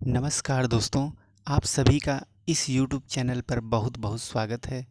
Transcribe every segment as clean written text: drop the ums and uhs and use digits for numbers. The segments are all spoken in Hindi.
नमस्कार दोस्तों, आप सभी का इस YouTube चैनल पर बहुत बहुत स्वागत है।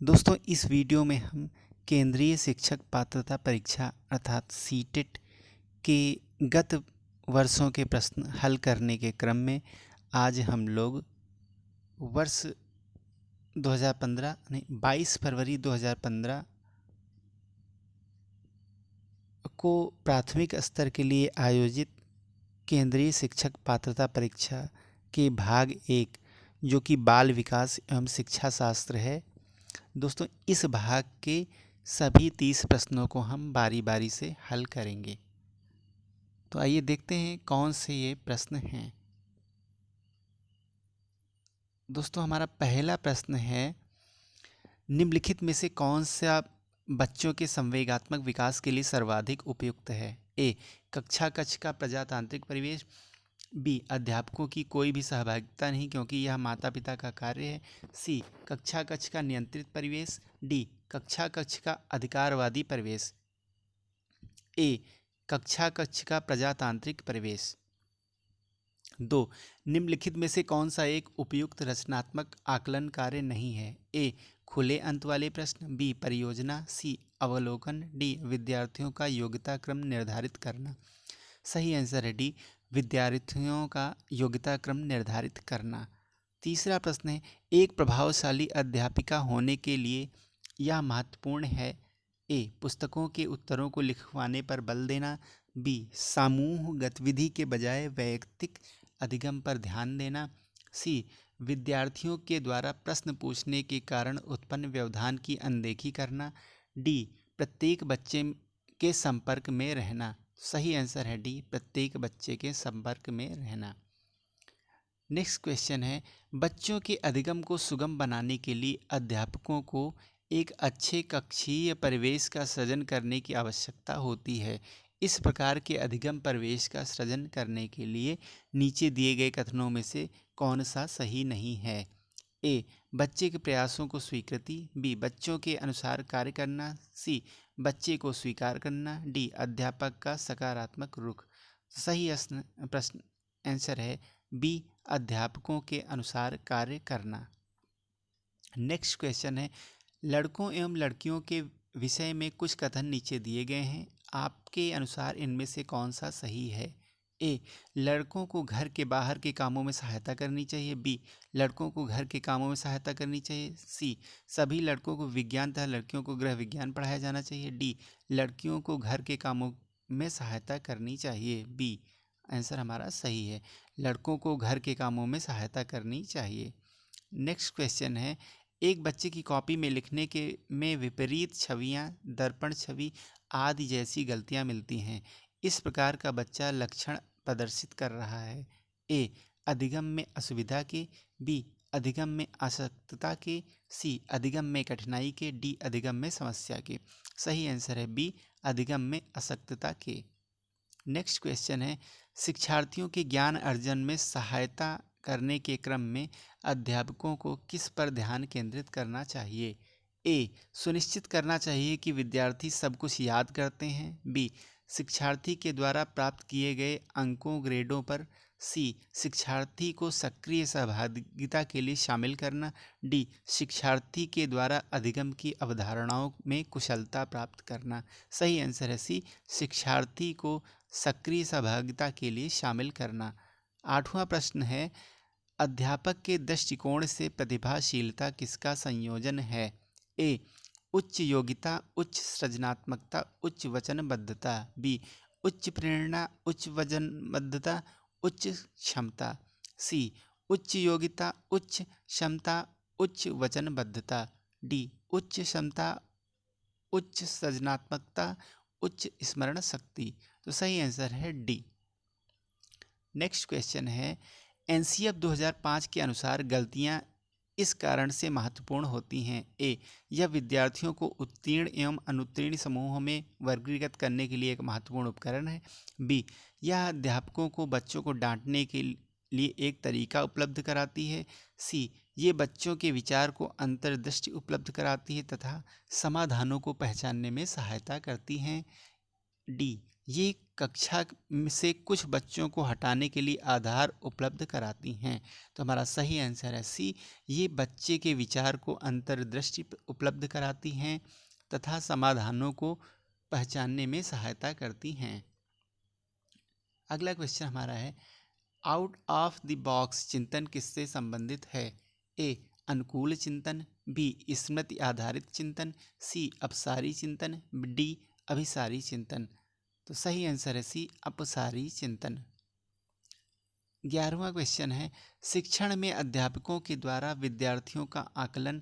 दोस्तों, इस वीडियो में हम केंद्रीय शिक्षक पात्रता परीक्षा अर्थात सीटेट के गत वर्षों के प्रश्न हल करने के क्रम में आज हम लोग वर्ष 2015 नहीं 22 फरवरी 2015 को प्राथमिक स्तर के लिए आयोजित केंद्रीय शिक्षक पात्रता परीक्षा के भाग 1 जो कि बाल विकास एवं शिक्षा शास्त्र है। दोस्तों, इस भाग के सभी 30 प्रश्नों को हम बारी बारी से हल करेंगे। तो आइए देखते हैं कौन से ये प्रश्न हैं। दोस्तों, हमारा पहला प्रश्न है, निम्नलिखित में से कौन सा बच्चों के संवेगात्मक विकास के लिए सर्वाधिक उपयुक्त है? ए, कक्षा कक्ष का प्रजातांत्रिक परिवेश। बी, अध्यापकों की कोई भी सहभागिता नहीं क्योंकि यह माता पिता का कार्य है। सी, कक्षा कक्ष का नियंत्रित परिवेश। डी, कक्षा कक्ष का अधिकारवादी परिवेश। ए, कक्षा कक्ष का प्रजातांत्रिक परिवेश। 2, निम्नलिखित में से कौन सा एक उपयुक्त रचनात्मक आकलन कार्य नहीं है? ए, खुले अंत वाले प्रश्न। बी, परियोजना। सी, अवलोकन। डी, विद्यार्थियों का योग्यता क्रम निर्धारित करना। सही आंसर है डी, विद्यार्थियों का योग्यता क्रम निर्धारित करना। तीसरा प्रश्न है, एक प्रभावशाली अध्यापिका होने के लिए यह महत्वपूर्ण है। ए, पुस्तकों के उत्तरों को लिखवाने पर बल देना। बी, समूह गतिविधि के बजाय वैयक्तिक अधिगम पर ध्यान देना। सी, विद्यार्थियों के द्वारा प्रश्न पूछने के कारण उत्पन्न व्यवधान की अनदेखी करना। डी, प्रत्येक बच्चे के संपर्क में रहना। सही आंसर है डी, प्रत्येक बच्चे के संपर्क में रहना। नेक्स्ट क्वेश्चन है, बच्चों के अधिगम को सुगम बनाने के लिए अध्यापकों को एक अच्छे कक्षीय परिवेश का सृजन करने की आवश्यकता होती है। इस प्रकार के अधिगम परिवेश का सृजन करने के लिए नीचे दिए गए कथनों में से कौन सा सही नहीं है? ए, बच्चे के प्रयासों को स्वीकृति। बी, बच्चों के अनुसार कार्य करना। सी, बच्चे को स्वीकार करना। डी, अध्यापक का सकारात्मक रुख। सही प्रश्न आंसर है बी, अध्यापकों के अनुसार कार्य करना। नेक्स्ट क्वेश्चन है, लड़कों एवं लड़कियों के विषय में कुछ कथन नीचे दिए गए हैं, आपके अनुसार इनमें से कौन सा सही है? ए, लड़कों को घर के बाहर के कामों में सहायता करनी चाहिए। बी, लड़कों को घर के कामों में सहायता करनी चाहिए। सी, सभी लड़कों को विज्ञान तथा लड़कियों को गृह विज्ञान पढ़ाया जाना चाहिए। डी, लड़कियों को घर के कामों में सहायता करनी चाहिए। बी आंसर हमारा सही है, लड़कों को घर के कामों में सहायता करनी चाहिए। नेक्स्ट क्वेश्चन है, एक बच्चे की कॉपी में लिखने के में विपरीत छवियां, दर्पण छवि आदि जैसी गलतियां मिलती हैं। इस प्रकार का बच्चा लक्षण प्रदर्शित कर रहा है। ए, अधिगम में असुविधा के। बी, अधिगम में आसक्तता के। सी, अधिगम में कठिनाई के। डी, अधिगम में समस्या के। सही आंसर है बी, अधिगम में आसक्तता के। नेक्स्ट क्वेश्चन है, शिक्षार्थियों के ज्ञान अर्जन में सहायता करने के क्रम में अध्यापकों को किस पर ध्यान केंद्रित करना चाहिए? ए, सुनिश्चित करना चाहिए कि विद्यार्थी सब कुछ याद करते हैं। बी, शिक्षार्थी के द्वारा प्राप्त किए गए अंकों ग्रेडों पर। सी, शिक्षार्थी को सक्रिय सहभागिता के लिए शामिल करना। डी, शिक्षार्थी के द्वारा अधिगम की अवधारणाओं में कुशलता प्राप्त करना। सही आंसर है सी, शिक्षार्थी को सक्रिय सहभागिता के लिए शामिल करना। आठवां प्रश्न है, अध्यापक के दृष्टिकोण से प्रतिभाशीलता किसका संयोजन है? ए, उच्च योग्यता, उच्च सृजनात्मकता, उच्च वचनबद्धता। बी, उच्च प्रेरणा, उच्च वचनबद्धता, उच्च क्षमता। सी, उच्च योग्यता, उच्च क्षमता, उच्च वचनबद्धता। डी, उच्च क्षमता, उच्च सृजनात्मकता, उच्च स्मरण शक्ति। तो सही आंसर है डी। नेक्स्ट क्वेश्चन है, एनसीएफ 2005 के अनुसार गलतियां इस कारण से महत्वपूर्ण होती हैं। ए, यह विद्यार्थियों को उत्तीर्ण एवं अनुत्तीर्ण समूहों में वर्गीकृत करने के लिए एक महत्वपूर्ण उपकरण है। बी, यह अध्यापकों को बच्चों को डांटने के लिए एक तरीका उपलब्ध कराती है। सी, ये बच्चों के विचार को अंतर्दृष्टि उपलब्ध कराती है तथा समाधानों को पहचानने में सहायता करती हैं। डी, ये कक्षा में से कुछ बच्चों को हटाने के लिए आधार उपलब्ध कराती हैं। तो हमारा सही आंसर है सी, ये बच्चे के विचार को अंतर्दृष्टि उपलब्ध कराती हैं तथा समाधानों को पहचानने में सहायता करती हैं। अगला क्वेश्चन हमारा है, आउट ऑफ द बॉक्स चिंतन किससे संबंधित है? ए, अनुकूल चिंतन, बी, स्मृति आधारित चिंतन, सी, अपसारी चिंतन, डी, अभिसारी चिंतन। तो सही आंसर है सी, अपसारी चिंतन। 11वां क्वेश्चन है, शिक्षण में अध्यापकों के द्वारा विद्यार्थियों का आकलन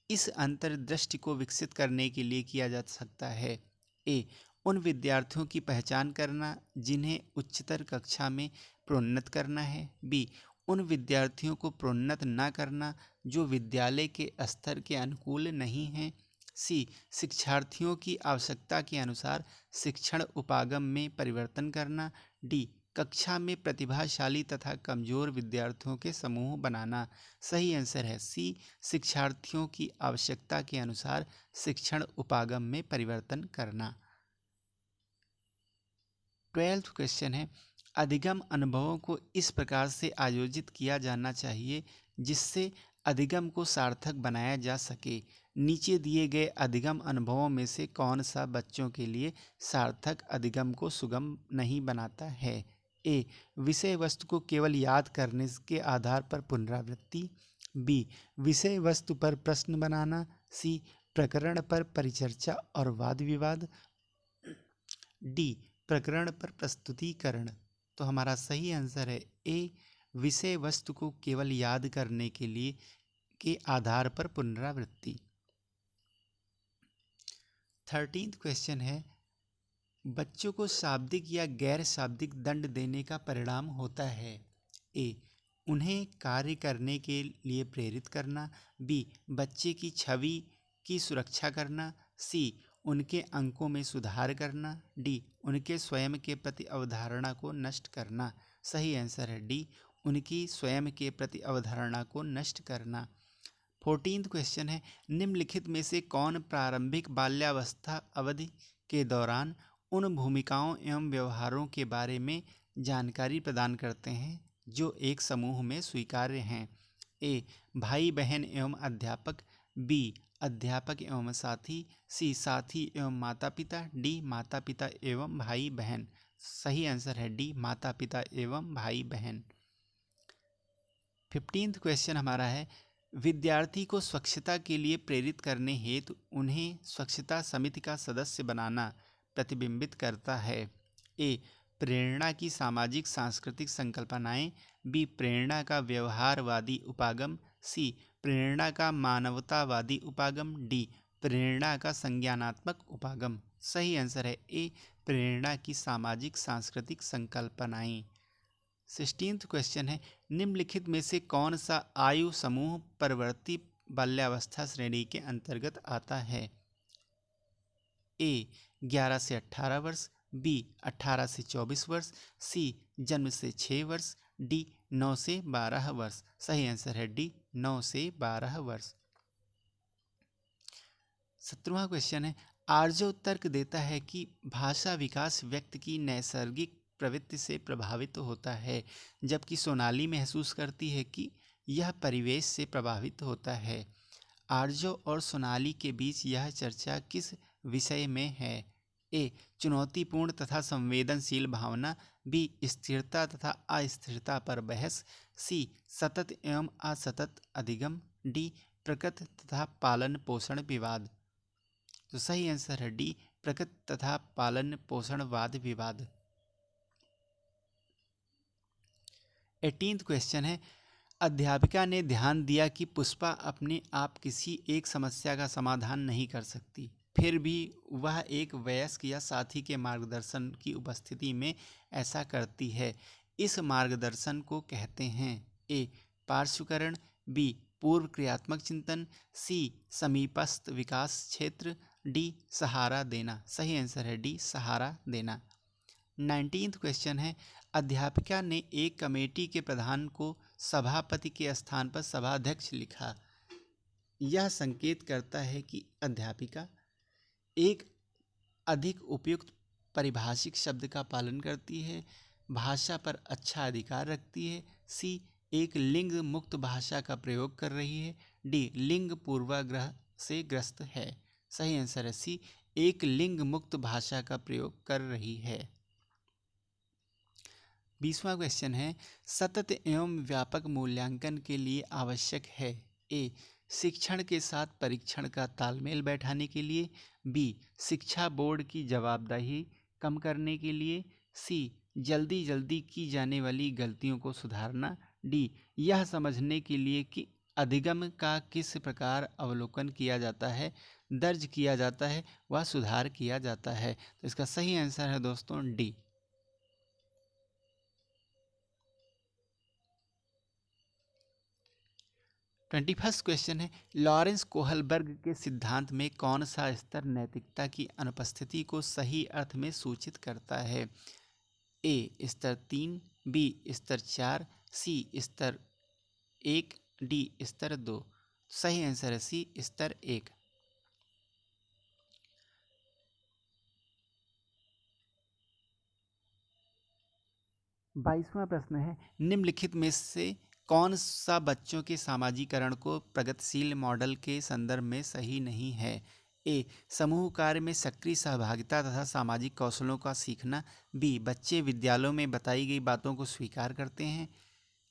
इस अंतर्दृष्टि को विकसित करने के लिए किया जा सकता है। ए, उन विद्यार्थियों की पहचान करना जिन्हें उच्चतर कक्षा में प्रोन्नत करना है। बी, उन विद्यार्थियों को प्रोन्नत न करना जो विद्यालय के स्तर के अनुकूल नहीं हैं। सी, शिक्षार्थियों की आवश्यकता के अनुसार शिक्षण उपागम में परिवर्तन करना। डी, कक्षा में प्रतिभाशाली तथा कमजोर विद्यार्थियों के समूह बनाना। सही आंसर है सी, शिक्षार्थियों की आवश्यकता के अनुसार शिक्षण उपागम में परिवर्तन करना। 12वां क्वेश्चन है, अधिगम अनुभवों को इस प्रकार से आयोजित किया जाना चाहिए जिससे अधिगम को सार्थक बनाया जा सके। नीचे दिए गए अधिगम अनुभवों में से कौन सा बच्चों के लिए सार्थक अधिगम को सुगम नहीं बनाता है? ए, विषय वस्तु को केवल याद करने के आधार पर पुनरावृत्ति। बी, विषय वस्तु पर प्रश्न बनाना। सी, प्रकरण पर परिचर्चा और वाद विवाद। डी, प्रकरण पर प्रस्तुतिकरण। तो हमारा सही आंसर है ए, विषय वस्तु को केवल याद करने के लिए के आधार पर पुनरावृत्ति। 13वां क्वेश्चन है, बच्चों को शाब्दिक या गैर शाब्दिक दंड देने का परिणाम होता है। ए, उन्हें कार्य करने के लिए प्रेरित करना। बी, बच्चे की छवि की सुरक्षा करना। सी, उनके अंकों में सुधार करना। डी, उनके स्वयं के प्रति अवधारणा को नष्ट करना। सही आंसर है डी, उनकी स्वयं के प्रति अवधारणा को नष्ट करना। 14वां क्वेश्चन है, निम्नलिखित में से कौन प्रारंभिक बाल्यावस्था अवधि के दौरान उन भूमिकाओं एवं व्यवहारों के बारे में जानकारी प्रदान करते हैं जो एक समूह में स्वीकार्य हैं? ए, भाई बहन एवं अध्यापक। बी, अध्यापक एवं साथी। सी, साथी एवं माता पिता। डी, माता पिता एवं भाई बहन। सही आंसर है डी, माता पिता एवं भाई बहन। 15वां क्वेश्चन हमारा है, विद्यार्थी को स्वच्छता के लिए प्रेरित करने हेतु उन्हें स्वच्छता समिति का सदस्य बनाना प्रतिबिंबित करता है। ए, प्रेरणा की सामाजिक सांस्कृतिक संकल्पनाएं। बी, प्रेरणा का व्यवहारवादी उपागम। सी, प्रेरणा का मानवतावादी उपागम। डी, प्रेरणा का संज्ञानात्मक उपागम। सही आंसर है ए, प्रेरणा की सामाजिक सांस्कृतिक संकल्पनाएं। 16वां क्वेश्चन है, निम्नलिखित में से कौन सा आयु समूह परवर्ती बाल्यावस्था श्रेणी के अंतर्गत आता है? ए, 11 से 18 वर्ष। बी, 18 से 24 वर्ष। सी, जन्म से 6 वर्ष। डी, 9 से 12 वर्ष। सही आंसर है डी, 9 से 12 वर्ष। 17वां क्वेश्चन है, आर्जो तर्क देता है कि भाषा विकास व्यक्ति की नैसर्गिक प्रवृत्ति से प्रभावित होता है, जबकि सोनाली महसूस करती है कि यह परिवेश से प्रभावित होता है। आर्जो और सोनाली के बीच यह चर्चा किस विषय में है? ए, चुनौतीपूर्ण तथा संवेदनशील भावना। बी, स्थिरता तथा अस्थिरता पर बहस। सी, सतत एवं असतत अधिगम। डी, प्रकृति तथा पालन पोषण विवाद। तो सही आंसर है डी, प्रकृति तथा पालन पोषण वाद विवाद। 18वां क्वेश्चन है, अध्यापिका ने ध्यान दिया कि पुष्पा अपने आप किसी एक समस्या का समाधान नहीं कर सकती, फिर भी वह एक वयस्क या साथी के मार्गदर्शन की उपस्थिति में ऐसा करती है। इस मार्गदर्शन को कहते हैं ए, पार्श्वकरण। बी, पूर्व क्रियात्मक चिंतन। सी, समीपस्थ विकास क्षेत्र। डी, सहारा देना। सही आंसर है डी, सहारा देना। 19वां क्वेश्चन है, अध्यापिका ने एक कमेटी के प्रधान को सभापति के स्थान पर सभाध्यक्ष लिखा। यह संकेत करता है कि अध्यापिका एक अधिक उपयुक्त परिभाषिक शब्द का पालन करती है, भाषा पर अच्छा अधिकार रखती है, सी एक लिंग मुक्त भाषा का प्रयोग कर रही है, डी लिंग पूर्वाग्रह से ग्रस्त है। सही आंसर है सी एक लिंग मुक्त भाषा का प्रयोग कर रही है। 20वां क्वेश्चन है सतत एवं व्यापक मूल्यांकन के लिए आवश्यक है। ए शिक्षण के साथ परीक्षण का तालमेल बैठाने के लिए, बी शिक्षा बोर्ड की जवाबदेही कम करने के लिए, सी जल्दी जल्दी की जाने वाली गलतियों को सुधारना, डी यह समझने के लिए कि अधिगम का किस प्रकार अवलोकन किया जाता है, दर्ज किया जाता है व सुधार किया जाता है। तो इसका सही आंसर है दोस्तों डी। 21 क्वेश्चन है लॉरेंस कोहलबर्ग के सिद्धांत में कौन सा स्तर नैतिकता की अनुपस्थिति को सही अर्थ में सूचित करता है। ए स्तर 3, बी स्तर 4, सी स्तर 1, डी स्तर 2। सही आंसर है सी स्तर 1। बाईसवां प्रश्न है निम्नलिखित में से कौन सा बच्चों के सामाजिकरण को प्रगतिशील मॉडल के संदर्भ में सही नहीं है। ए समूह कार्य में सक्रिय सहभागिता तथा सामाजिक कौशलों का सीखना, बी बच्चे विद्यालयों में बताई गई बातों को स्वीकार करते हैं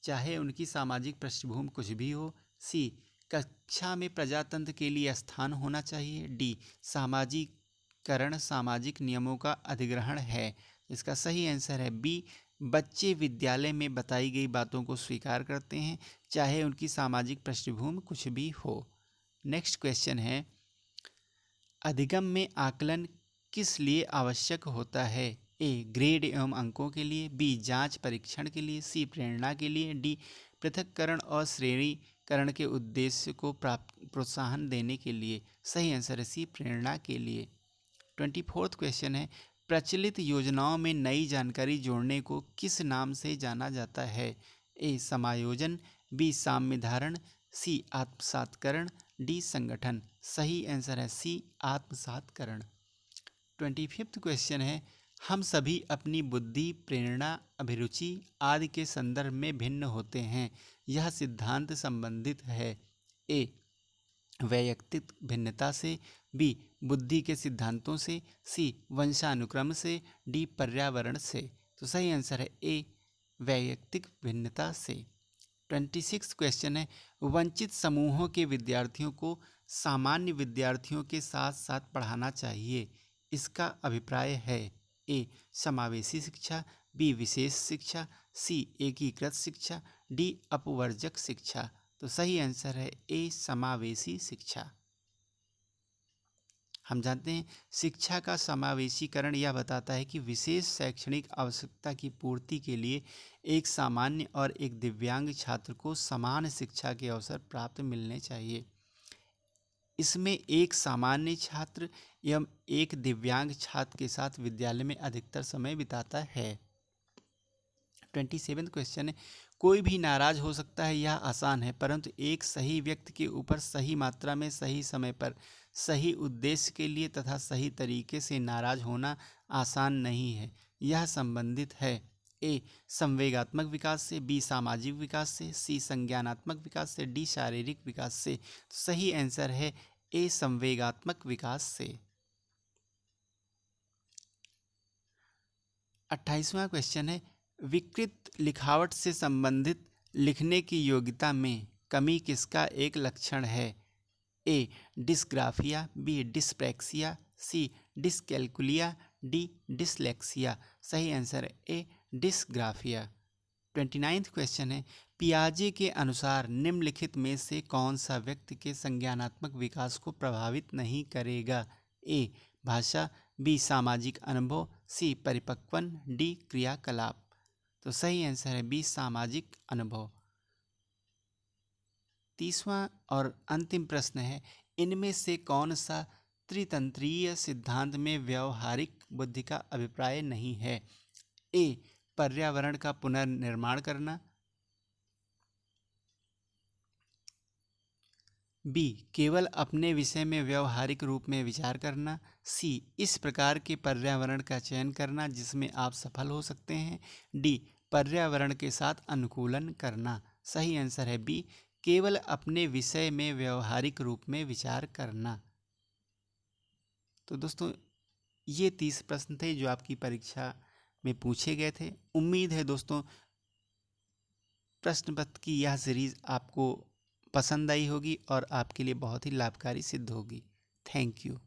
चाहे उनकी सामाजिक पृष्ठभूमि कुछ भी हो, सी कक्षा में प्रजातंत्र के लिए स्थान होना चाहिए, डी सामाजिकरण सामाजिक नियमों का अधिग्रहण है। इसका सही आंसर है बी बच्चे विद्यालय में बताई गई बातों को स्वीकार करते हैं चाहे उनकी सामाजिक पृष्ठभूमि कुछ भी हो। नेक्स्ट क्वेश्चन है अधिगम में आकलन किस लिए आवश्यक होता है। ए ग्रेड एवं अंकों के लिए, बी जांच परीक्षण के लिए, सी प्रेरणा के लिए, डी पृथक्करण और श्रेणीकरण के उद्देश्य को प्रोत्साहन देने के लिए। सही आंसर है सी प्रेरणा के लिए। 24वां क्वेश्चन है प्रचलित योजनाओं में नई जानकारी जोड़ने को किस नाम से जाना जाता है। ए समायोजन, बी साम्य धारण, सी आत्मसातकरण, डी संगठन। सही आंसर है सी आत्मसातकरण। 25वां क्वेश्चन है हम सभी अपनी बुद्धि प्रेरणा अभिरुचि आदि के संदर्भ में भिन्न होते हैं यह सिद्धांत संबंधित है। ए वैयक्तिक भिन्नता से, बी बुद्धि के सिद्धांतों से, सी वंशानुक्रम से, डी पर्यावरण से। तो सही आंसर है ए वैयक्तिक भिन्नता से। 26 क्वेश्चन है वंचित समूहों के विद्यार्थियों को सामान्य विद्यार्थियों के साथ साथ पढ़ाना चाहिए इसका अभिप्राय है। ए समावेशी शिक्षा, बी विशेष शिक्षा, सी एकीकृत शिक्षा, डी अपवर्जक शिक्षा। तो सही आंसर है ए समावेशी शिक्षा। हम जानते हैं शिक्षा का समावेशीकरण यह बताता है कि विशेष शैक्षणिक आवश्यकता की पूर्ति के लिए एक सामान्य और एक दिव्यांग छात्र को समान शिक्षा के अवसर प्राप्त मिलने चाहिए। इसमें एक सामान्य छात्र एवं एक दिव्यांग छात्र के साथ विद्यालय में अधिकतर समय बिताता है। 27वां क्वेश्चन है कोई भी नाराज हो सकता है यह आसान है परंतु एक सही व्यक्ति के ऊपर सही मात्रा में सही समय पर सही उद्देश्य के लिए तथा सही तरीके से नाराज होना आसान नहीं है। यह संबंधित है ए संवेगात्मक विकास से, बी सामाजिक विकास से, सी संज्ञानात्मक विकास से, डी शारीरिक विकास से। तो सही आंसर है ए संवेगात्मक विकास से। 28वां क्वेश्चन है विकृत लिखावट से संबंधित लिखने की योग्यता में कमी किसका एक लक्षण है। ए डिस्ग्राफिया, बी डिस्प्रैक्सिया, सी डिसकैल्कुलिया, डी डिसलेक्सिया। सही आंसर है ए डिस्ग्राफिया। 29वां क्वेश्चन है पियाजे के अनुसार निम्नलिखित में से कौन सा व्यक्ति के संज्ञानात्मक विकास को प्रभावित नहीं करेगा। ए भाषा, बी सामाजिक अनुभव, सी परिपक्वन, डी क्रियाकलाप। तो सही आंसर है बी सामाजिक अनुभव। 30वां और अंतिम प्रश्न है इनमें से कौन सा त्रितंत्रीय सिद्धांत में व्यवहारिक बुद्धि का अभिप्राय नहीं है। ए पर्यावरण का पुनर्निर्माण करना, बी, केवल अपने विषय में व्यवहारिक रूप में विचार करना। सी, इस प्रकार के पर्यावरण का चयन करना जिसमें आप सफल हो सकते हैं। डी, पर्यावरण के साथ अनुकूलन करना। सही आंसर है बी, केवल अपने विषय में व्यवहारिक रूप में विचार करना। तो दोस्तों, ये 30 प्रश्न थे जो आपकी परीक्षा में पूछे गए थे। उम्मीद है दोस्तों प्रश्न पत्र की यह सीरीज आपको पसंद आई होगी और आपके लिए बहुत ही लाभकारी सिद्ध होगी। Thank you.